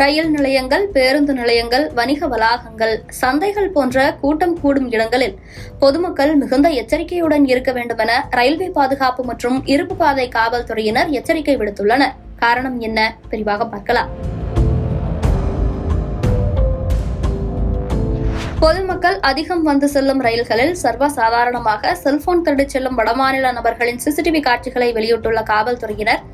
ரயில் நிலையங்கள், பேருந்து நிலையங்கள், வணிக வளாகங்கள், சந்தைகள் போன்ற கூட்டம் கூடும் இடங்களில் பொதுமக்கள் மிகுந்த எச்சரிக்கையுடன் இருக்க வேண்டும் என ரயில்வே பாதுகாப்பு மற்றும் இருப்பு பாதை காவல்துறையினர் எச்சரிக்கை விடுத்துள்ளனர். காரணம் என்ன? விரிவாக பார்க்கலாம். பொதுமக்கள் அதிகம் வந்து செல்லும் ரயில்களில் சர்வசாதாரணமாக செல்போன் திருடிச் செல்லும் வடமாநில நபர்களின் சிசிடிவி காட்சிகளை வெளியிட்டுள்ள காவல்துறையினர்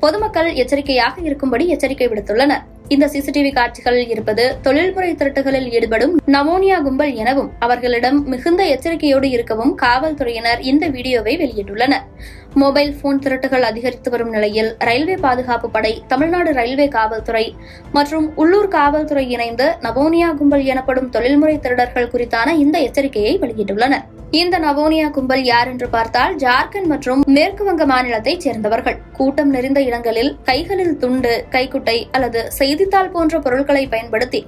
பொதுமக்கள் எச்சரிக்கையாக இருக்கும்படி எச்சரிக்கை விடுத்துள்ளனர். இந்த சிசிடிவி காட்சிகளில் இருப்பது தொழில்முறை திருட்டுகளில் ஈடுபடும் நமோனியா கும்பல் எனவும் அவர்களிடம் மிகுந்த எச்சரிக்கையோடு இருக்கவும் காவல்துறையினர் இந்த வீடியோவை வெளியிட்டுள்ளனர். மொபைல் போன் திருட்டுகள் அதிகரித்து வரும் நிலையில் ரயில்வே பாதுகாப்பு படை, தமிழ்நாடு ரயில்வே காவல்துறை மற்றும் உள்ளூர் காவல்துறை இணைந்து நமோனியா கும்பல் எனப்படும் தொழில்முறை திருடர்கள் குறித்தான இந்த எச்சரிக்கையை வெளியிட்டுள்ளனர். இந்த நவோனியா கும்பல் யார் என்று பார்த்தால் ஜார்க்கண்ட் மற்றும் மேற்கு வங்க மாநிலத்தைச் சேர்ந்தவர்கள். கூட்டம் நிறைந்த இடங்களில் கைகளில் துண்டு, கைக்குட்டை அல்லது செய்தித்தாள் போன்ற பொருட்களை பயன்படுத்தி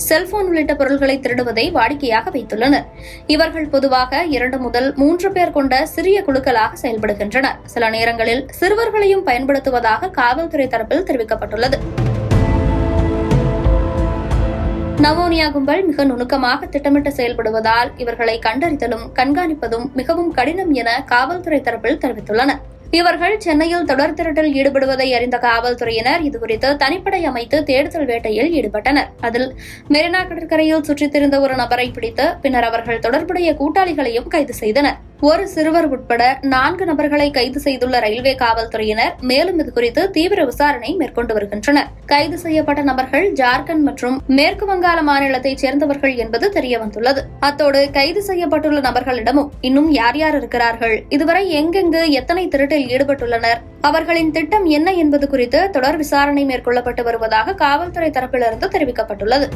செல்போன் உள்ளிட்ட பொருட்களை திருடுவதை வாடிக்கையாக வைத்துள்ளனர். இவர்கள் பொதுவாக 2 முதல் 3 பேர் கொண்ட சிறிய குழுக்களாக செயல்படுகின்றனர். சில நேரங்களில் சிறுவர்களையும் பயன்படுத்துவதாக காவல்துறை தரப்பில் தெரிவிக்கப்பட்டுள்ளது. நமோனியா கும்பல் மிக நுணுக்கமாக திட்டமிட்டு செயல்படுவதால் இவர்களை கண்டறிதலும் கண்காணிப்பதும் மிகவும் கடினம் என காவல்துறை தரப்பில் தெரிவித்துள்ளனர். இவர்கள் சென்னையில் தொடர் திருட்டில் ஈடுபடுவதை அறிந்த காவல்துறையினர் இதுகுறித்து தனிப்படை அமைத்து தேடுதல் வேட்டையில் ஈடுபட்டனர். அதில் மெரினா கடற்கரையில் சுற்றித் திரிந்த ஒரு நபரை பிடித்து பின்னர் அவர்கள் தொடர்புடைய கூட்டாளிகளையும் கைது செய்தனர். ஒரு சிறுவர் உட்பட 4 நபர்களை கைது செய்துள்ள ரயில்வே காவல்துறையினர் மேலும் இதுகுறித்து தீவிர விசாரணை மேற்கொண்டு வருகின்றனர். கைது செய்யப்பட்ட நபர்கள் ஜார்க்கண்ட் மற்றும் மேற்கு வங்காள மாநிலத்தைச் சேர்ந்தவர்கள் என்பது தெரியவந்துள்ளது. அத்தோடு கைது செய்யப்பட்டுள்ள நபர்களிடமும் இன்னும் யார் யார் இருக்கிறார்கள், இதுவரை எங்கெங்கு எத்தனை திருட்டில் ஈடுபட்டுள்ளனர், அவர்களின் திட்டம் என்ன என்பது குறித்து தொடர் விசாரணை மேற்கொள்ளப்பட்டு வருவதாக காவல்துறை தரப்பிலிருந்து தெரிவிக்கப்பட்டுள்ளது.